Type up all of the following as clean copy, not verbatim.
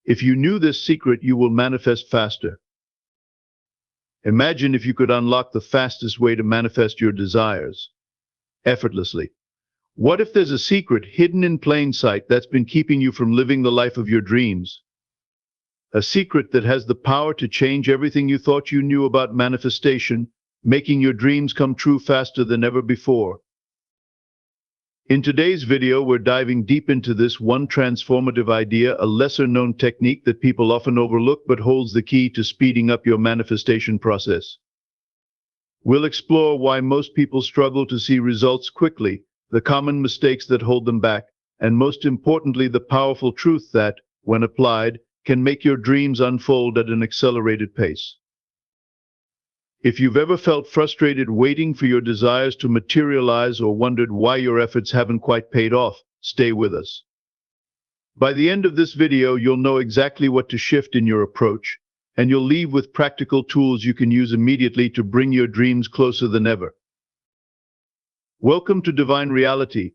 If you knew this secret, you will manifest faster. Imagine if you could unlock the fastest way to manifest your desires effortlessly. What if there's a secret hidden in plain sight that's been keeping you from living the life of your dreams? A secret that has the power to change everything you thought you knew about manifestation, making your dreams come true faster than ever before. In today's video, we're diving deep into this one transformative idea, a lesser-known technique that people often overlook but holds the key to speeding up your manifestation process. We'll explore why most people struggle to see results quickly, the common mistakes that hold them back, and most importantly, the powerful truth that, when applied, can make your dreams unfold at an accelerated pace. If you've ever felt frustrated waiting for your desires to materialize or wondered why your efforts haven't quite paid off, stay with us. By the end of this video, you'll know exactly what to shift in your approach, and you'll leave with practical tools you can use immediately to bring your dreams closer than ever. Welcome to Divine Reality.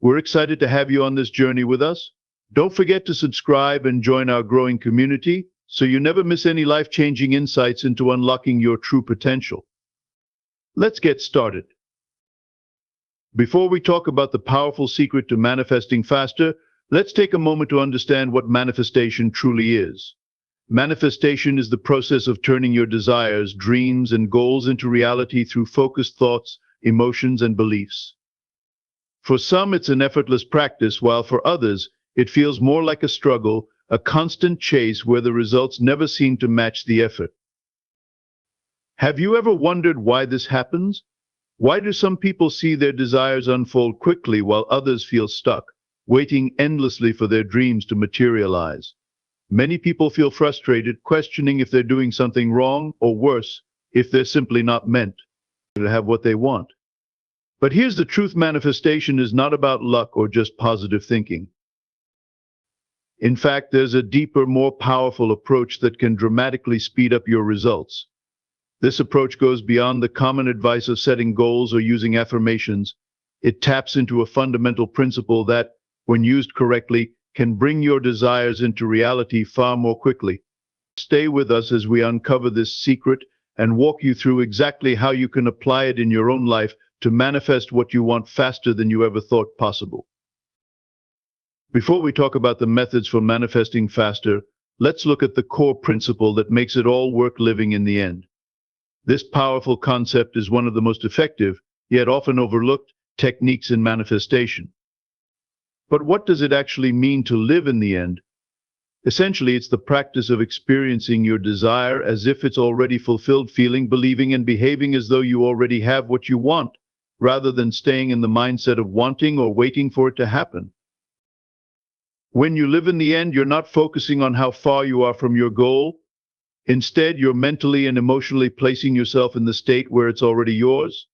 We're excited to have you on this journey with us. Don't forget to subscribe and join our growing community, so you never miss any life-changing insights into unlocking your true potential. Let's get started. Before we talk about the powerful secret to manifesting faster, let's take a moment to understand what manifestation truly is. Manifestation is the process of turning your desires, dreams, and goals into reality through focused thoughts, emotions, and beliefs. For some, it's an effortless practice, while for others, it feels more like a struggle, a constant chase where the results never seem to match the effort. Have you ever wondered why this happens? Why do some people see their desires unfold quickly while others feel stuck, waiting endlessly for their dreams to materialize? Many people feel frustrated, questioning if they're doing something wrong, or worse, if they're simply not meant to have what they want. But here's the truth: manifestation is not about luck or just positive thinking. In fact, there's a deeper, more powerful approach that can dramatically speed up your results. This approach goes beyond the common advice of setting goals or using affirmations. It taps into a fundamental principle that, when used correctly, can bring your desires into reality far more quickly. Stay with us as we uncover this secret and walk you through exactly how you can apply it in your own life to manifest what you want faster than you ever thought possible. Before we talk about the methods for manifesting faster, let's look at the core principle that makes it all worth living in the end. This powerful concept is one of the most effective, yet often overlooked, techniques in manifestation. But what does it actually mean to live in the end? Essentially, it's the practice of experiencing your desire as if it's already fulfilled, feeling, believing, and behaving as though you already have what you want, rather than staying in the mindset of wanting or waiting for it to happen. When you live in the end, you're not focusing on how far you are from your goal. Instead, you're mentally and emotionally placing yourself in the state where it's already yours.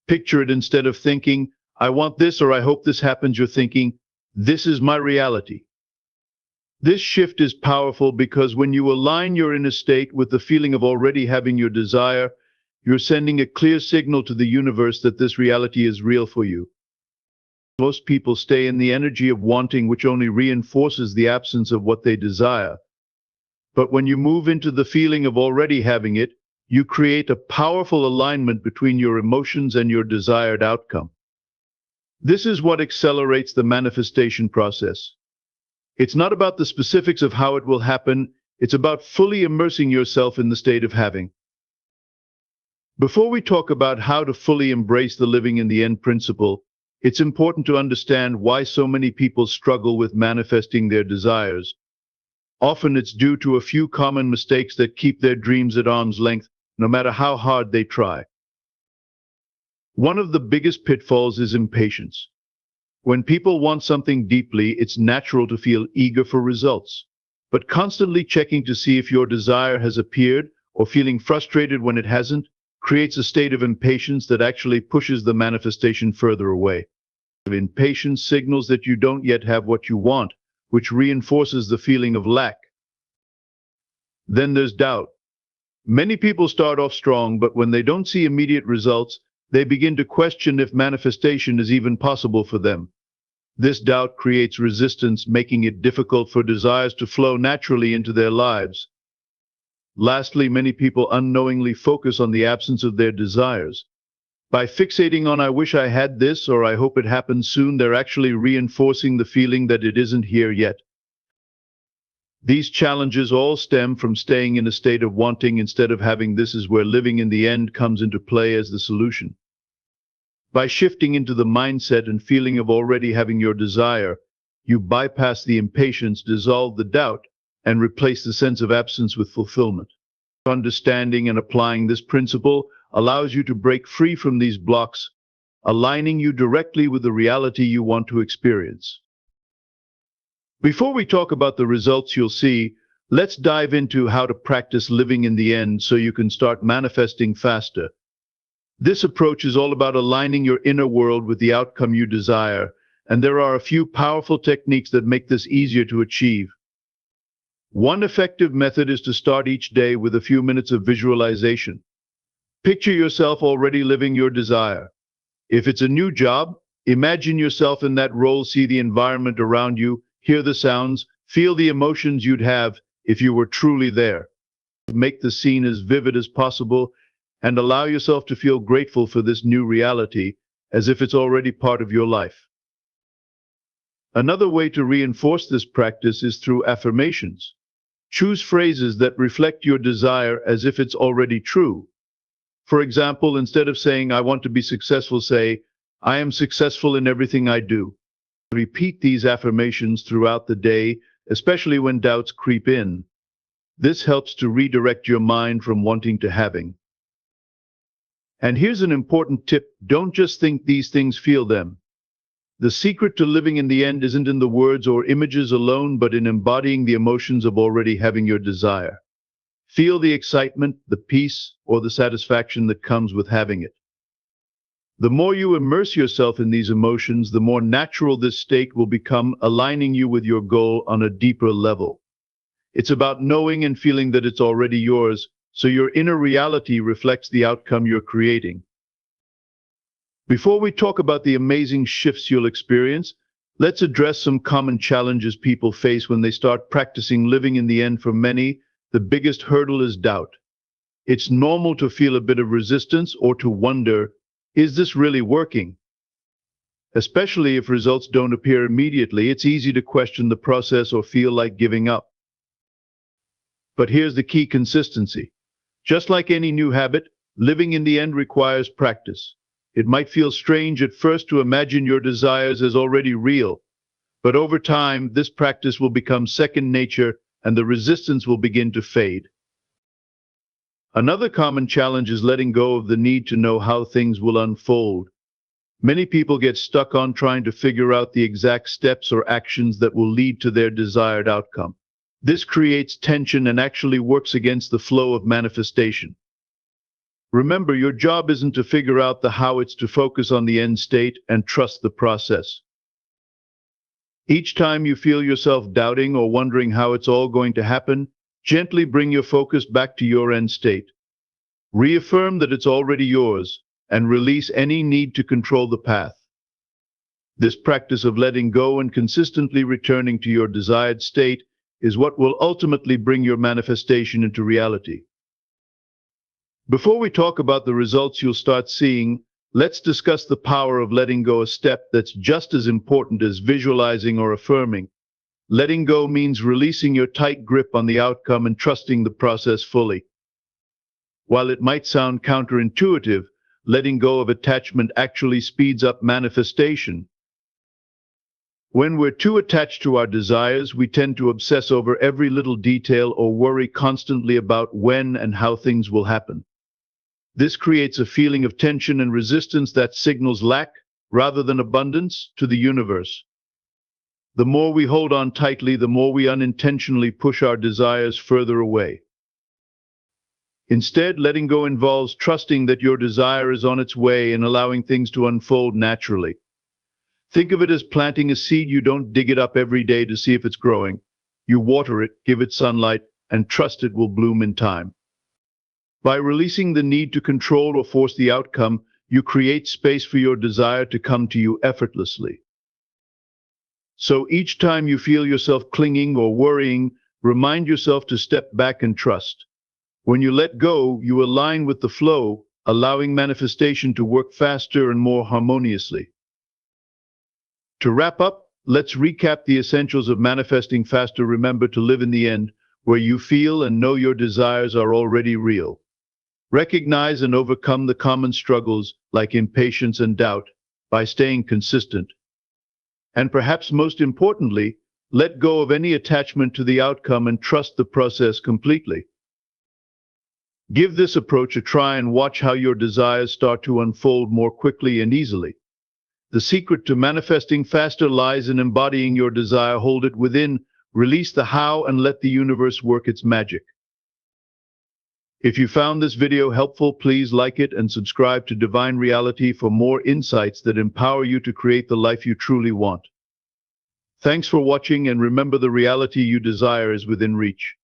Picture it: instead of thinking, "I want this," or "I hope this happens," you're thinking, "This is my reality." This shift is powerful because when you align your inner state with the feeling of already having your desire, you're sending a clear signal to the universe that this reality is real for you. Most people stay in the energy of wanting, which only reinforces the absence of what they desire. But when you move into the feeling of already having it, you create a powerful alignment between your emotions and your desired outcome. This is what accelerates the manifestation process. It's not about the specifics of how it will happen, it's about fully immersing yourself in the state of having. Before we talk about how to fully embrace the living in the end principle, it's important to understand why so many people struggle with manifesting their desires. Often it's due to a few common mistakes that keep their dreams at arm's length, no matter how hard they try. One of the biggest pitfalls is impatience. When people want something deeply, it's natural to feel eager for results. But constantly checking to see if your desire has appeared or feeling frustrated when it hasn't creates a state of impatience that actually pushes the manifestation further away. Impatience signals that you don't yet have what you want, which reinforces the feeling of lack. Then there's doubt. Many people start off strong, but when they don't see immediate results, they begin to question if manifestation is even possible for them. This doubt creates resistance, making it difficult for desires to flow naturally into their lives. Lastly, many people unknowingly focus on the absence of their desires. By fixating on "I wish I had this" or "I hope it happens soon," they're actually reinforcing the feeling that it isn't here yet. These challenges all stem from staying in a state of wanting instead of having. This is where living in the end comes into play as the solution. By shifting into the mindset and feeling of already having your desire, you bypass the impatience, dissolve the doubt, and replace the sense of absence with fulfillment. Understanding and applying this principle allows you to break free from these blocks, aligning you directly with the reality you want to experience. Before we talk about the results you'll see, let's dive into how to practice living in the end so you can start manifesting faster. This approach is all about aligning your inner world with the outcome you desire, and there are a few powerful techniques that make this easier to achieve. One effective method is to start each day with a few minutes of visualization. Picture yourself already living your desire. If it's a new job, imagine yourself in that role, see the environment around you, hear the sounds, feel the emotions you'd have if you were truly there. Make the scene as vivid as possible and allow yourself to feel grateful for this new reality as if it's already part of your life. Another way to reinforce this practice is through affirmations. Choose phrases that reflect your desire as if it's already true. For example, instead of saying "I want to be successful," say "I am successful in everything I do." Repeat these affirmations throughout the day, especially when doubts creep in. This helps to redirect your mind from wanting to having. And here's an important tip: don't just think these things, feel them. The secret to living in the end isn't in the words or images alone, but in embodying the emotions of already having your desire. Feel the excitement, the peace, or the satisfaction that comes with having it. The more you immerse yourself in these emotions, the more natural this state will become, aligning you with your goal on a deeper level. It's about knowing and feeling that it's already yours, so your inner reality reflects the outcome you're creating. Before we talk about the amazing shifts you'll experience, let's address some common challenges people face when they start practicing living in the end. For many, the biggest hurdle is doubt. It's normal to feel a bit of resistance or to wonder, is this really working? Especially if results don't appear immediately, it's easy to question the process or feel like giving up. But here's the key: consistency. Just like any new habit, living in the end requires practice. It might feel strange at first to imagine your desires as already real, but over time, this practice will become second nature and the resistance will begin to fade. Another common challenge is letting go of the need to know how things will unfold. Many people get stuck on trying to figure out the exact steps or actions that will lead to their desired outcome. This creates tension and actually works against the flow of manifestation. Remember, your job isn't to figure out the how, it's to focus on the end state and trust the process. Each time you feel yourself doubting or wondering how it's all going to happen, gently bring your focus back to your end state. Reaffirm that it's already yours and release any need to control the path. This practice of letting go and consistently returning to your desired state is what will ultimately bring your manifestation into reality. Before we talk about the results you'll start seeing, let's discuss the power of letting go, a step that's just as important as visualizing or affirming. Letting go means releasing your tight grip on the outcome and trusting the process fully. While it might sound counterintuitive, letting go of attachment actually speeds up manifestation. When we're too attached to our desires, we tend to obsess over every little detail or worry constantly about when and how things will happen. This creates a feeling of tension and resistance that signals lack, rather than abundance, to the universe. The more we hold on tightly, the more we unintentionally push our desires further away. Instead, letting go involves trusting that your desire is on its way and allowing things to unfold naturally. Think of it as planting a seed. You don't dig it up every day to see if it's growing. You water it, give it sunlight, and trust it will bloom in time. By releasing the need to control or force the outcome, you create space for your desire to come to you effortlessly. So each time you feel yourself clinging or worrying, remind yourself to step back and trust. When you let go, you align with the flow, allowing manifestation to work faster and more harmoniously. To wrap up, let's recap the essentials of manifesting faster. Remember to live in the end, where you feel and know your desires are already real. Recognize and overcome the common struggles like impatience and doubt by staying consistent. And perhaps most importantly, let go of any attachment to the outcome and trust the process completely. Give this approach a try and watch how your desires start to unfold more quickly and easily. The secret to manifesting faster lies in embodying your desire. Hold it within, release the how, and let the universe work its magic. If you found this video helpful, please like it and subscribe to Divine Reality for more insights that empower you to create the life you truly want. Thanks for watching, and remember, the reality you desire is within reach.